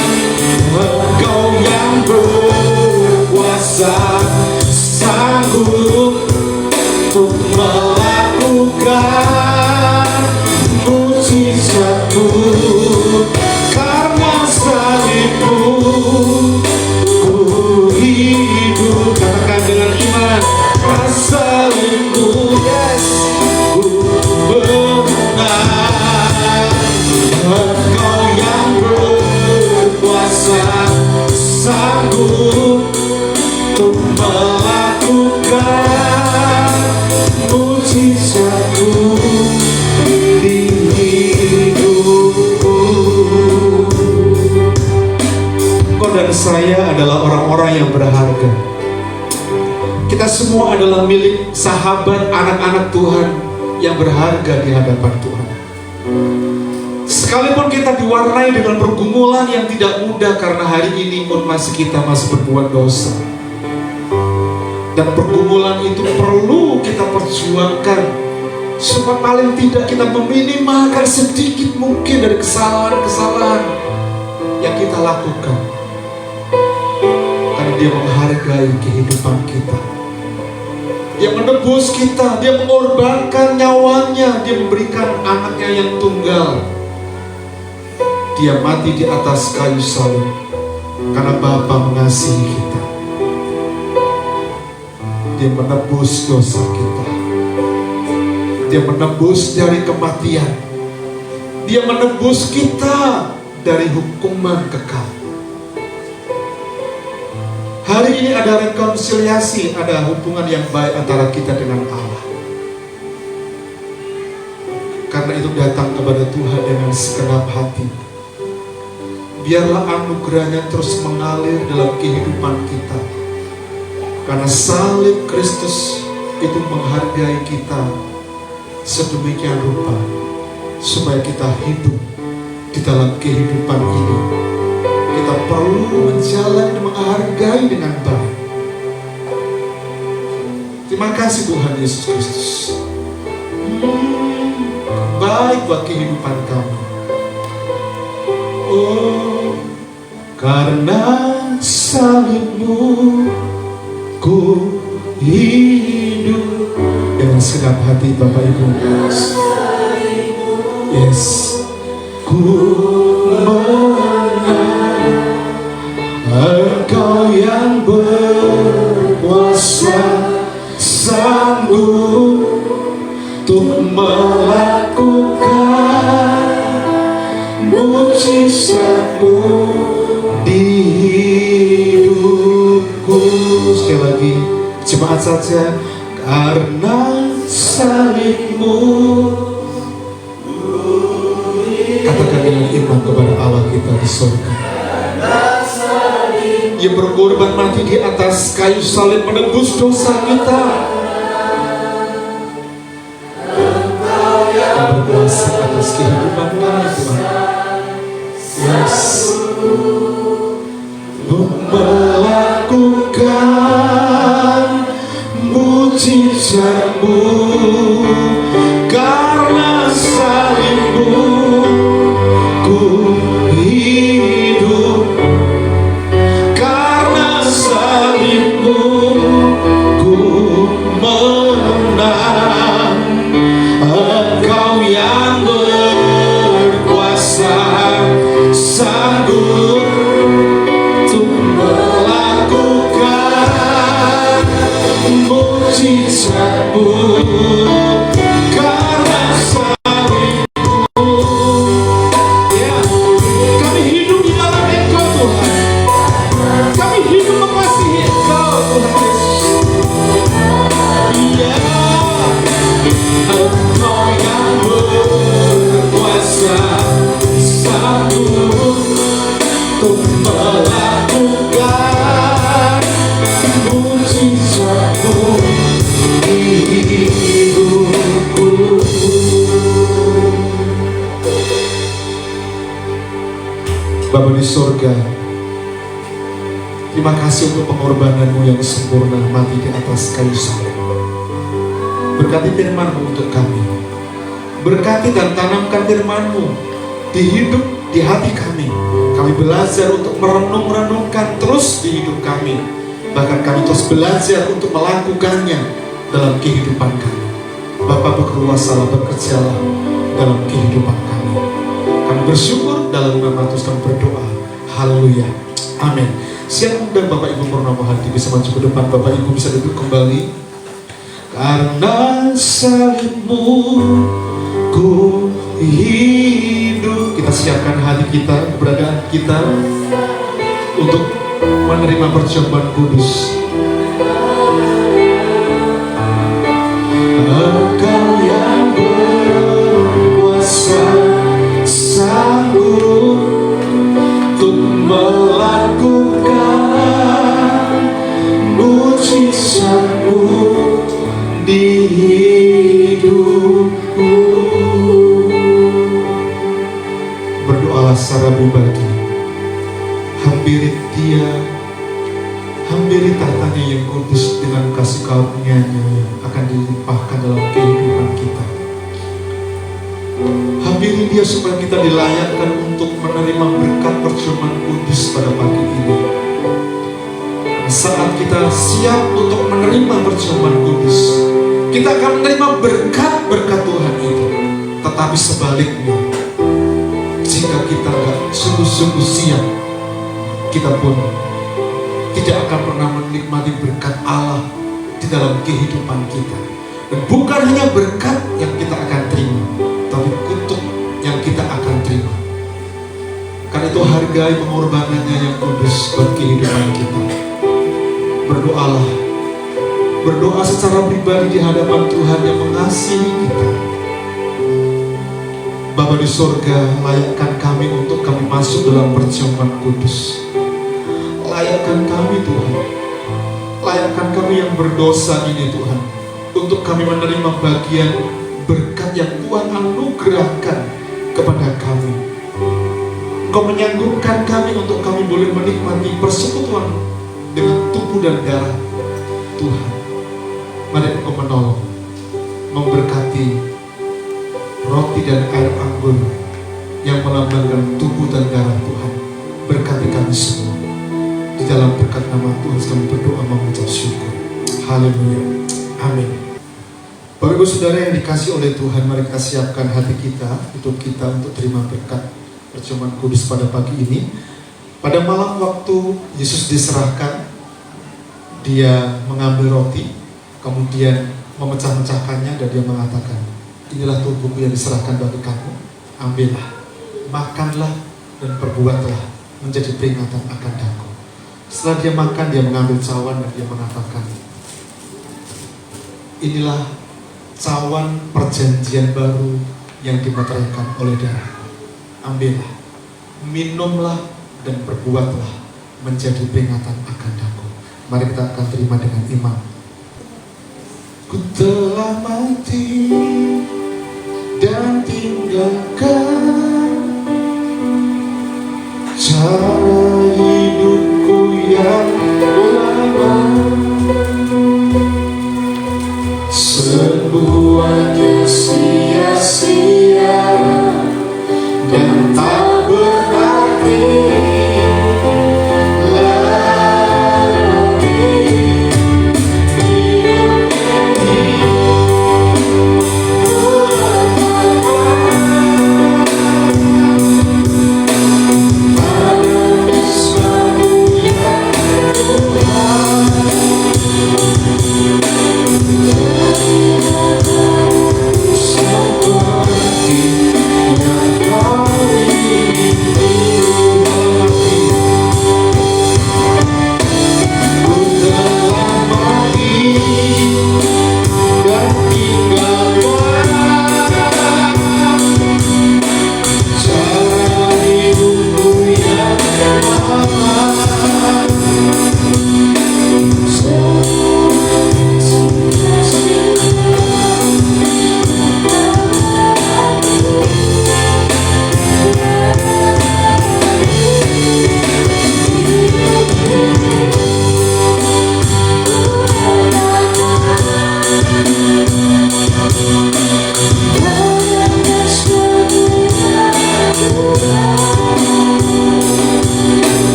S1: Engkau yang berkuasa sanggup untuk melakukan mujizat-Mu. Karena salib-Mu ku hidup. Katakan dengan iman. Karena salib-Mu, yes, ku menang. Engkau yang berkuasa sanggup untuk melakukan mujizat-Mu di hidupku. Kau dan saya adalah orang-orang yang berharga. Kita semua adalah milik sahabat anak-anak Tuhan yang berharga di hadapan Tuhan. Sekalipun kita diwarnai dengan pergumulan yang tidak mudah, karena hari ini pun kita masih berbuat dosa. Dan pergumulan itu perlu kita perjuangkan, supaya paling tidak kita meminimalkan sedikit mungkin dari kesalahan-kesalahan yang kita lakukan. Karena Dia menghargai kehidupan kita. Dia menebus kita, Dia mengorbankan nyawanya, Dia memberikan anaknya yang tunggal. Dia mati di atas kayu salib karena Bapa mengasihi kita. Dia menebus dosa kita. Dia menebus dari kematian. Dia menebus kita dari hukuman kekal. Hari ini ada rekonsiliasi, ada hubungan yang baik antara kita dengan Allah. Karena itu datang kepada Tuhan dengan segenap hati. Biarlah anugerahnya terus mengalir dalam kehidupan kita. Karena salib Kristus itu menghargai kita sedemikian rupa, supaya kita hidup di dalam kehidupan ini. Kita perlu menjalani dan menghargai dengan baik. Terima kasih Tuhan Yesus Kristus. Baik buat kehidupan kami. Oh, karena salib-Mu ku hidup. Dengan segenap hati Bapak Ibu. Yes. Ku menang, Engkau yang berkuasa, sanggup untuk melakukan mujizat-Mu di hidupku. Sekali lagi, jemaat saja. Karena salib-Mu, katakan dengan iman kepada Allah kita di surga. Ia berkorban mati di atas kayu salib menebus dosa kita. Ia berkuasa atas kehidupan kami, Tuhan. Yes. Melakukan mujizat-Mu, karena salib-Mu ku hidup, karena salib-Mu ku menang. Engkau yang berkuasa, sanggup untuk melakukan mujizat-Mu, karena salib-Mu. Ya, kami hidup di dalam Engkau Tuhan. Kami hidup mengasihi Engkau Tuhan Yesus. Ya, Engkau yang berkuasa, sanggup untuk melakukan mujizat-Mu di hidupku. Bapa di surga, terima kasih untuk pengorbanan-Mu yang sempurna mati di atas kayu salib. Berkati firman-Mu untuk kami. Berkati dan tanamkan firman-Mu di hidup, di hati kami. Kami belajar untuk merenung-renungkan terus di hidup kami. Bahkan kami terus belajar untuk melakukannya dalam kehidupan kami. Bapa berkuasalah, bekerjalah dalam kehidupan kami. Kami bersyukur dalam nama Tuhan, kami berdoa. Haleluya. Amin. Siap dan Bapak Ibu purnama hati bisa maju ke depan. Bapak Ibu bisa duduk kembali. Karena salib-Mu ku hidup. Kita siapkan hati kita, keberadaan kita untuk menerima perjamuan kudus. Engkau yang berkuasa, sanggup untuk melakukan mujizat-Mu di hidupku. Berdoalah secara pribadi. Hampiri Dia, hampiri tahtanya yang kudus dengan kasih karunia-Nya yang akan dilimpahkan dalam kehidupan kita. Hampiri Dia supaya kita dilayakkan untuk menerima berkat perjamuan kudus pada pagi ini. Saat kita siap untuk menerima perjamuan kudus, kita akan menerima berkat-berkat Tuhan itu. Tetapi sebaliknya, jika kita tidak sungguh-sungguh siap, kita pun tidak akan pernah menikmati berkat Allah di dalam kehidupan kita. Dan bukan hanya berkat yang kita akan terima, tapi kutuk yang kita akan terima. Karena itu hargai pengorbanannya yang kudus buat kehidupan kita. Berdoalah, berdoa secara pribadi di hadapan Tuhan yang mengasihi kita. Bapa di surga, layakkan kami untuk kami masuk dalam perjamuan kudus. Layakkan kami Tuhan, layakkan kami yang berdosa ini Tuhan, untuk kami menerima bagian berkat yang Tuhan anugerahkan kepada kami. Engkau menyanggupkan kami untuk kami boleh menikmati persekutuan dengan tubuh dan darah Tuhan. Mari Engkau menolong, memberkati roti dan air anggur yang melambangkan tubuh dan darah Tuhan. Berkati kami semua. Di dalam berkat nama Tuhan kami berdoa mengucap syukur. Haleluya. Amin. Bapak Ibu Saudara yang dikasih oleh Tuhan, mari kita siapkan hati kita, hidup kita untuk terima berkat perjamuan kudus pada pagi ini. Pada malam waktu Yesus diserahkan, dia mengambil roti, kemudian memecah-mecahkannya dan dia mengatakan, inilah tubuhku yang diserahkan bagi kamu, ambillah, makanlah dan perbuatlah menjadi peringatan akan aku. Setelah dia makan, dia mengambil cawan dan dia mengatakan, inilah cawan perjanjian baru yang dimeteraikan oleh darah. Ambillah, minumlah dan perbuatlah menjadi peringatan akan aku. Mari kita akan terima dengan iman. Ku telah mati dan tinggalkan cara hidupku yang lama. Semuanya sia-sia dan tak berarti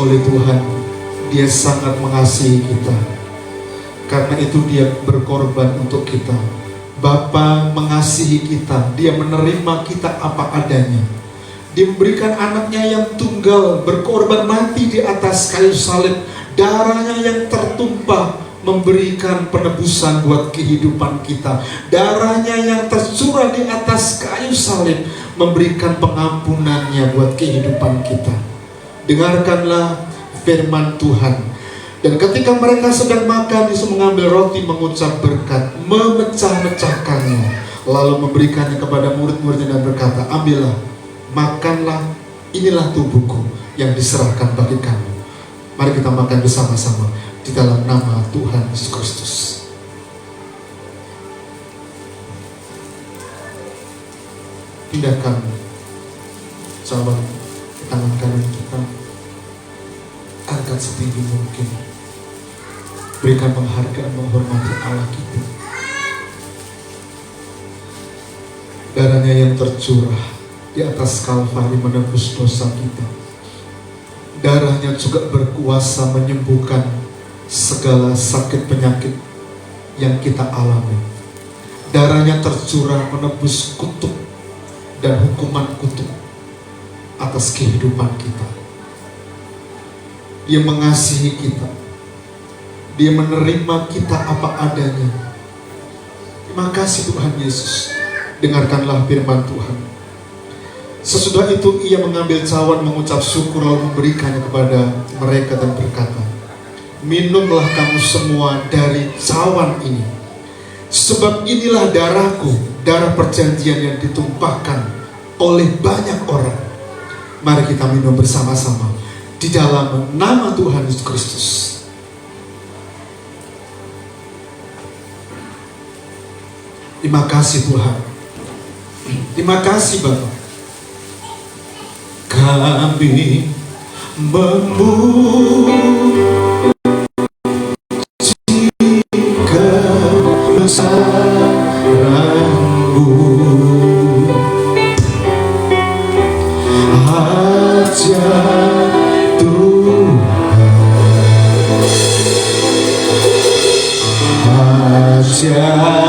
S1: oleh Tuhan. Dia sangat mengasihi kita. Karena itu dia berkorban untuk kita. Bapa mengasihi kita. Dia menerima kita apa adanya. Dia memberikan anaknya yang tunggal, berkorban mati di atas kayu salib. Darahnya yang tertumpah memberikan penebusan buat kehidupan kita. Darahnya yang tercurah di atas kayu salib memberikan pengampunannya buat kehidupan kita. Dengarkanlah firman Tuhan. Dan ketika mereka sedang makan, Yesus mengambil roti, mengucap berkat, memecah-mecahkannya, lalu memberikannya kepada murid-muridnya dan berkata, ambillah, makanlah, inilah tubuhku yang diserahkan bagi kamu. Mari kita makan bersama-sama di dalam nama Tuhan Yesus Kristus. Pindahkan cawan tangan kanan kita, angkat setinggi mungkin. Berikan penghargaan menghormati Allah kita. Darahnya yang tercurah di atas Kalvari menebus dosa kita. Darahnya juga berkuasa menyembuhkan segala sakit penyakit yang kita alami. Darahnya tercurah menebus kutuk dan hukuman kutuk atas kehidupan kita. Dia mengasihi kita. Dia menerima kita apa adanya. Terima kasih Tuhan Yesus. Dengarkanlah firman Tuhan. Sesudah itu ia mengambil cawan, mengucap syukur, lalu memberikannya kepada mereka dan berkata, minumlah kamu semua dari cawan ini, sebab inilah darahku, darah perjanjian yang ditumpahkan oleh banyak orang. Mari kita minum bersama-sama di dalam nama Tuhan Yesus Kristus. Terima kasih Tuhan. Terima kasih Bapak. Kami memuji kebesaran-Mu, ajaib Tuhan,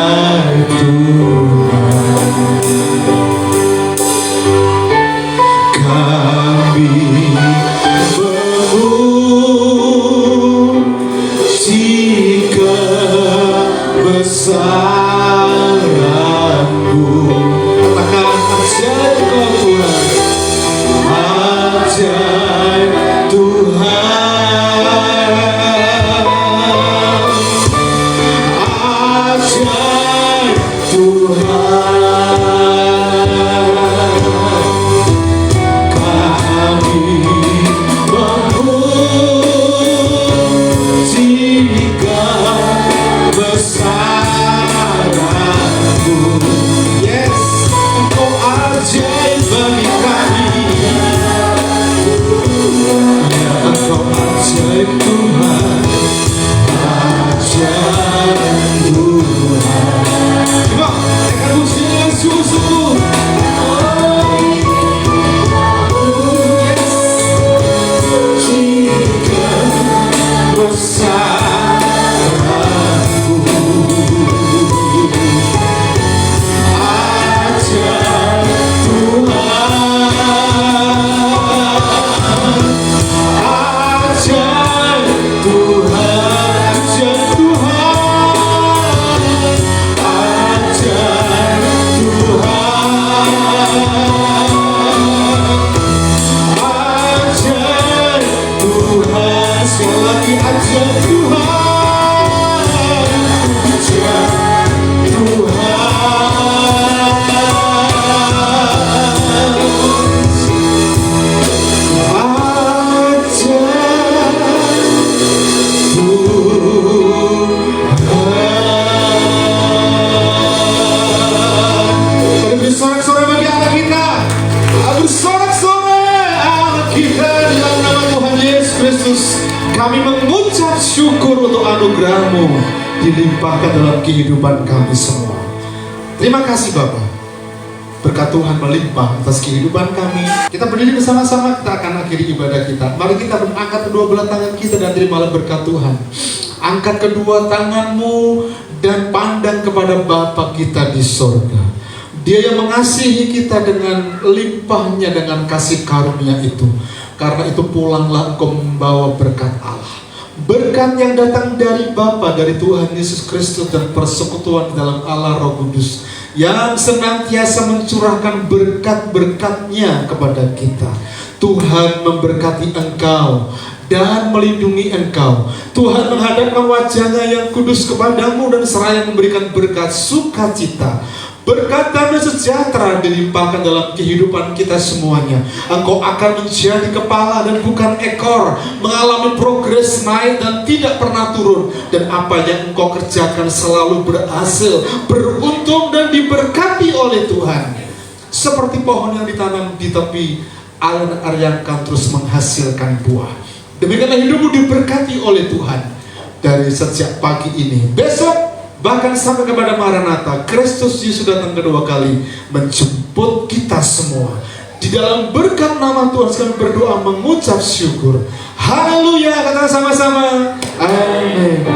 S1: ajaib Tuhan. Kami memuji kebesaran-Mu. Katakan ajaib Tuhan, ajaib Tuhan, ajaib Tuhan. Kami mengucap syukur untuk anugerah-Mu dilimpahkan dalam kehidupan kami semua. Terima kasih Bapak. Berkat Tuhan melimpah atas kehidupan kami. Kita berdiri bersama-sama, kita akan akhiri ibadah kita. Mari kita angkat kedua belah tangan kita dan terimalah berkat Tuhan. Angkat kedua tanganmu dan pandang kepada Bapa kita di sorga. Dia yang mengasihi kita dengan limpahnya, dengan kasih karunia itu. Karena itu pulanglah engkau membawa berkat Allah. Berkat yang datang dari Bapa, dari Tuhan Yesus Kristus, dan persekutuan dalam Allah Roh Kudus yang senantiasa mencurahkan berkat-berkat-Nya kepada kita. Tuhan memberkati engkau dan melindungi engkau. Tuhan menghadapkan wajah-Nya yang kudus kepadamu dan seraya memberikan berkat sukacita. Berkat damai sejahtera dilimpahkan dalam kehidupan kita semuanya. Engkau akan menjadi kepala dan bukan ekor, mengalami progres naik dan tidak pernah turun. Dan apa yang engkau kerjakan selalu berhasil, beruntung dan diberkati oleh Tuhan. Seperti pohon yang ditanam di tepi air yang akan terus menghasilkan buah. Demikianlah hidupmu diberkati oleh Tuhan. dari sejak pagi ini. Besok bahkan sampai kepada Maranatha, Kristus Yesus datang kedua kali menjemput kita semua. Di dalam berkat nama Tuhan kami berdoa mengucap syukur. Haleluya, katakan sama-sama. Amin.